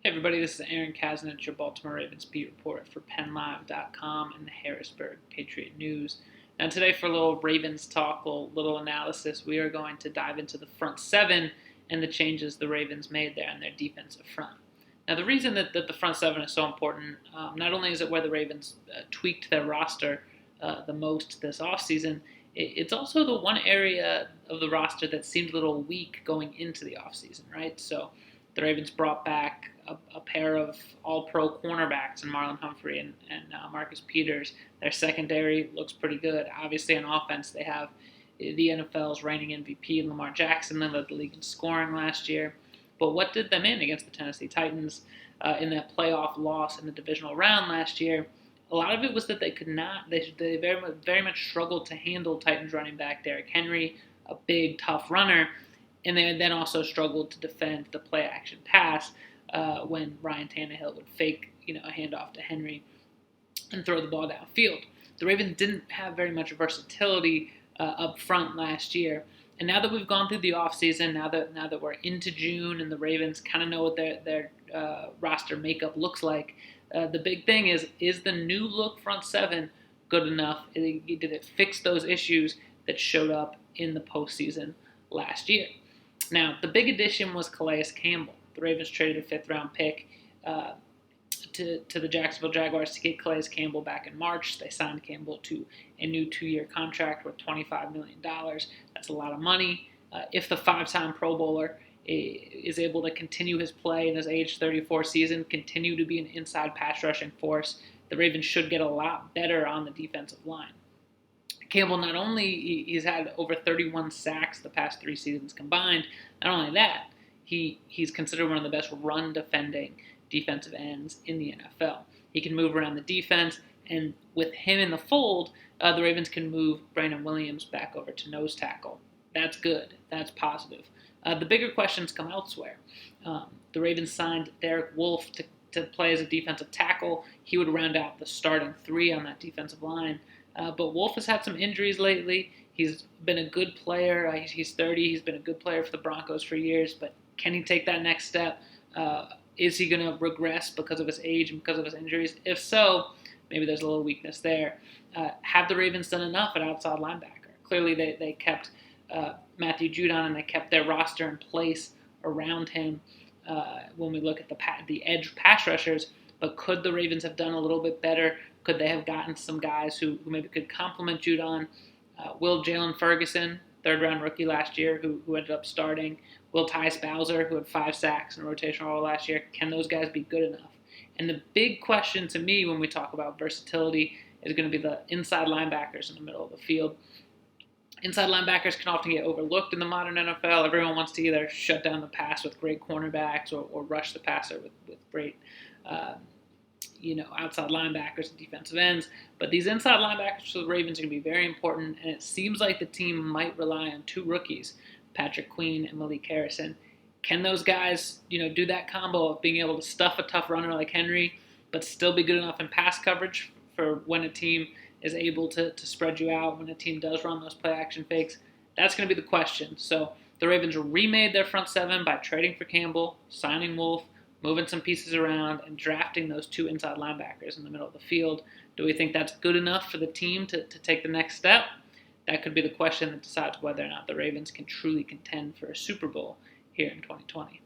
Hey everybody, this is Aaron Kasnich, your Baltimore Ravens beat reporter for PennLive.com and the Harrisburg Patriot News. Now today for a little Ravens talk, a little analysis, we are going to dive into the front seven and the changes the Ravens made there in their defensive front. Now the reason that the front seven is so important, not only is it where the Ravens tweaked their roster the most this offseason, it's also the one area of the roster that seemed a little weak going into the offseason, right? So the Ravens brought back a pair of all-pro cornerbacks in Marlon Humphrey and Marcus Peters. Their secondary looks pretty good. Obviously, on offense, they have the NFL's reigning MVP, Lamar Jackson. They led the league in scoring last year. But what did them in against the Tennessee Titans in that playoff loss in the divisional round last year? A lot of it was that they could not. They very much struggled to handle Titans running back Derrick Henry, a big, tough runner. And they then also struggled to defend the play-action pass when Ryan Tannehill would fake, a handoff to Henry and throw the ball downfield. The Ravens didn't have very much versatility up front last year. And now that we've gone through the offseason, now that we're into June and the Ravens kind of know what their roster makeup looks like, the big thing is the new look front seven good enough? Did it fix those issues that showed up in the postseason last year? Now, the big addition was Calais Campbell. The Ravens traded a fifth-round pick to the Jacksonville Jaguars to get Calais Campbell back in March. They signed Campbell to a new 2-year contract worth $25 million. That's a lot of money. If the five-time Pro Bowler is able to continue his play in his age 34 season, continue to be an inside pass rushing force, the Ravens should get a lot better on the defensive line. Campbell, not only he's had over 31 sacks the past 3 seasons combined, not only that, he's considered one of the best run-defending defensive ends in the NFL. He can move around the defense, and with him in the fold, the Ravens can move Brandon Williams back over to nose tackle. That's good. That's positive. The bigger questions come elsewhere. The Ravens signed Derek Wolfe to play as a defensive tackle. He would round out the starting 3 on that defensive line. But Wolfe has had some injuries lately. He's been a good player. He's 30. He's been a good player for the Broncos for years. But can he take that next step? Is he going to regress because of his age and because of his injuries? If so, maybe there's a little weakness there. Have the Ravens done enough at outside linebacker? Clearly, they kept Matthew Judon and they kept their roster in place around him when we look at the edge pass rushers. But could the Ravens have done a little bit better? Could they have gotten some guys who maybe could complement Judon? Will Jalen Ferguson, third-round rookie last year, who ended up starting? Will Tyus Bowser, who had 5 sacks in a rotational role last year? Can those guys be good enough? And the big question to me when we talk about versatility is going to be the inside linebackers in the middle of the field. Inside linebackers can often get overlooked in the modern NFL. Everyone wants to either shut down the pass with great cornerbacks or rush the passer with great outside linebackers and defensive ends. But these inside linebackers for the Ravens are going to be very important, and it seems like the team might rely on 2 rookies, Patrick Queen and Malik Harrison. Can those guys, do that combo of being able to stuff a tough runner like Henry, but still be good enough in pass coverage for when a team is able to spread you out, when a team does run those play-action fakes? That's going to be the question. So the Ravens remade their front seven by trading for Campbell, signing Wolfe, moving some pieces around, and drafting those 2 inside linebackers in the middle of the field. Do we think that's good enough for the team to take the next step? That could be the question that decides whether or not the Ravens can truly contend for a Super Bowl here in 2020.